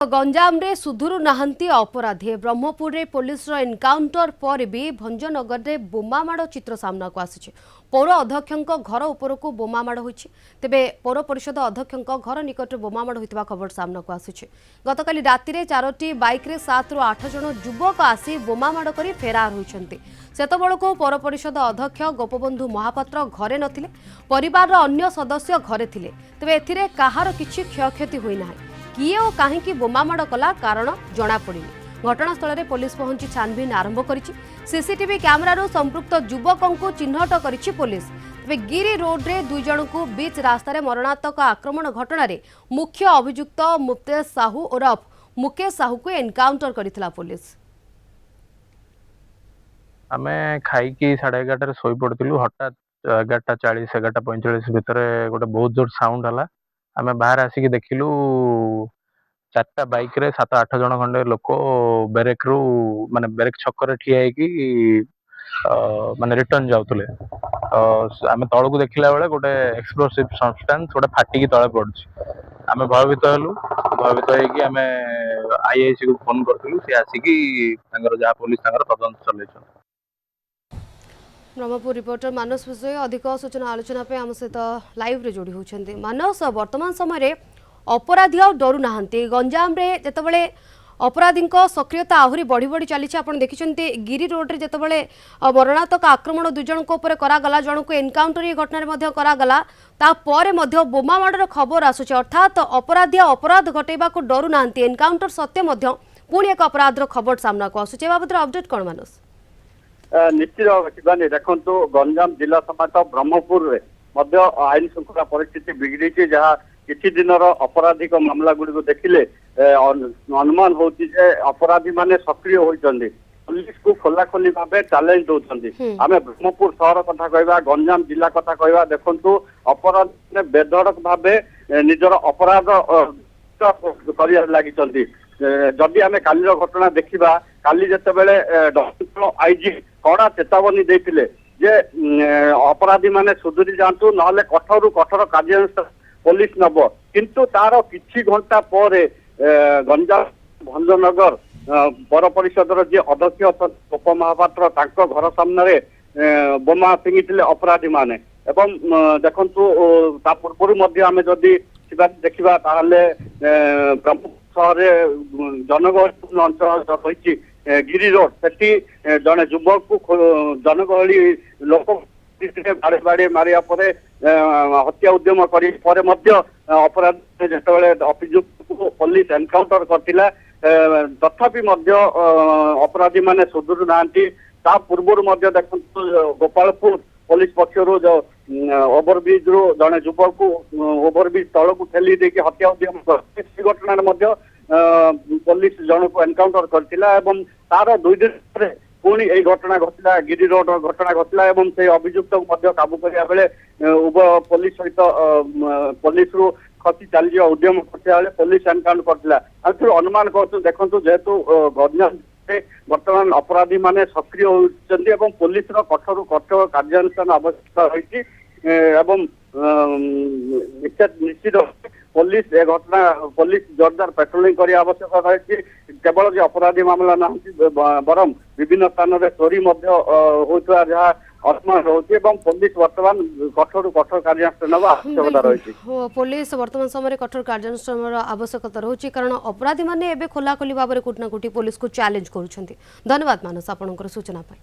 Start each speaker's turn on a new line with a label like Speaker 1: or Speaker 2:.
Speaker 1: गंजाम रे सुधुरु नाहंती अपराधी ब्रह्मपुर रे पुलिस रो एनकाउंटर पर भी भंजनगर रे बोमामाड़ चित्र सामना को आसी पौर अध्यक्ष घर उपर को बोमामाड़ होइछि तेबे पौर परिषद अध्यक्ष घर निकट बोमामाड़ होइतिबा खबर सामना को आसी गतकाली राति रे 4टी बाइक रे 7 रु 8 जन युवक आसी बोमामाड़ करी फेरार होइछन्ति सेतबेलको पौर परिषद अध्यक्ष गोपबंधु महापात्र घरे नथिले परिवार रो अन्य सदस्य घरे थिले तेबे एथिरे काहार किछि क्षयक्षति होई नाही किए और कहीं बोमामाड़ कला कारण जनापड़ी घटनास्थल में पुलिस पहुंची छानबीन आरंभ कर सीसीटीवी कैमरारू संपृक्त युवकों को चिन्हट करिछि पुलिस तेज गिरी रोड रे 2 जन को बीच रास्तार मरणात्मक आक्रमण घटना मुख्य अभियुक्त मुक्तेश साहू ओरफ मुकेश साहू को एनकाउंटर करथिला पुलिस।
Speaker 2: आमे खाई 11:30 शोई पड़ू हठात 11:40 11:45 भितर गोटे बहुत जोर साउंड हला आमे बाहर आसिक देखिलु 4टा बाइक रे 7-8 जन खंडे लोक बेरेक रु माने बेरेक छक्कर ठिया माने रिटर्न जाउतले आमे तळकु देखिला बेले गोटे एक्सप्लोसिव सब्सटेंस गोटे फाटिकी तळे पड़छि आमे भयभीत हेलु भयभीत हेकि आमे आईआईसी को फोन करथिलु से आसिकी तांगर जा पुलिस तांगर तदंत चलैछन।
Speaker 1: ब्रह्मपुर रिपोर्टर मानस विषय अधिक सूचना आलोचना पे आम सहित लाइव रे जोड़ी होउछन्ते। मानस वर्तमान समय अपराधी आ डरू नाहंती गंजाम रे जेतबेले अपराधी सक्रियता आहुरी बढ़ी बढ़ी चली आपण देखिछन्ते गिरी रोड रे जेतबेले मरणात्मक आक्रमण 2 जन को ऊपर करागला जन को एनकाउंटर ये घटना मध्ये करागला ता परे मध्ये बोमामाडर खबर आसुछ अर्थात अपराधी आ अपराध घटेबा को डरू नाहंती एनकाउंटर सत्य मध्ये पुणी एक अपराधर खबर सामना को आसुछ बाबद अपडेट कोन मानस
Speaker 3: निश्चित शिवानी देखो गंजाम जिला समेत ब्रह्मपुर आईन श्रृंखला परिस्थिति बिगड़ी जहाँ किसी दिन अपराधिक मामला गुड़ी देखिले अनुमान होती अपराधी माने सक्रिय होती पुलिस को खोला खोली भाव चैलेंज दौरान आम ब्रह्मपुर सहर कथा कहवा गंजाम जिला कथा कहवा देखु अपराधी बेधड़क भाव निजर अपराध कर लगी जदि आम काली घटना देखा काली जितेबले आईजी कड़ा चेतावनी देते जे अपराधी माने सुधुरी जातु ना कठोर कठोर कार्यानुष्ठान पुलिस नब किंतु तार किछि घंटा पर गंजाम भंजनगर पौर परिषद जी अध्यक्ष गोप महापात्र घर सामने बोमा फिंगिले अपराधी माने एवं देखंतु ता पूर्व आम जदि देखा ब्रह्मपुर सहर जनगहली अंचल रही गिरी रोड से जड़े युवक को जनगहली लोक बाड़े बाड़े मारिया हत्या उद्यम अपराध जिते अभियुक्त को पुलिस एनकाउंटर करथिला तथापि अपराधी माने सुधुरु नांती ता पूर्व देखु गोपालपुर पुलिस पक्षर जो ओवरब्रिज रु जड़े युवक को ओवरब्रिज तल को ठेली देकी हत्या उद्यम घटना पुलिस जन को एनकाउंटर करथिला एवं तार 2 दिन पुणी यही घटना घटला गिरी रोड घटना घटला एवं से अभियुक्त काबू करिया बेले उभय पुलिस सहित पुलिस रु खसी चली उद्यम करते पुलिस एनकाउंटर करथिला अनुमान कर देखु जेहेतु गंजाम वर्तमान अपराधी माने सक्रिय होती पुलिस कठोर कठोर कार्यानुष्ठान आवश्यकता रही निश्चित पुलिस ए घटना पुलिस जोरदार पेट्रोलिंग करने आवश्यकता रही केवल जो अपराधी मामला ना बरम विभिन्न स्थान में चोरी होता जहाँ अनुमान रही पुलिस वर्तमान कठोर कठोर कार्यानुष्ठान आवश्यकता रही
Speaker 1: पुलिस वर्तमान समय कठोर कार्यानुष्ठान आवश्यकता रही कारण अपराधी माने खोला खोली भाव में कोटना कोटी पुलिस को चैलेंज करुछंती। धन्यवाद मानस आपनकर सूचना पाई।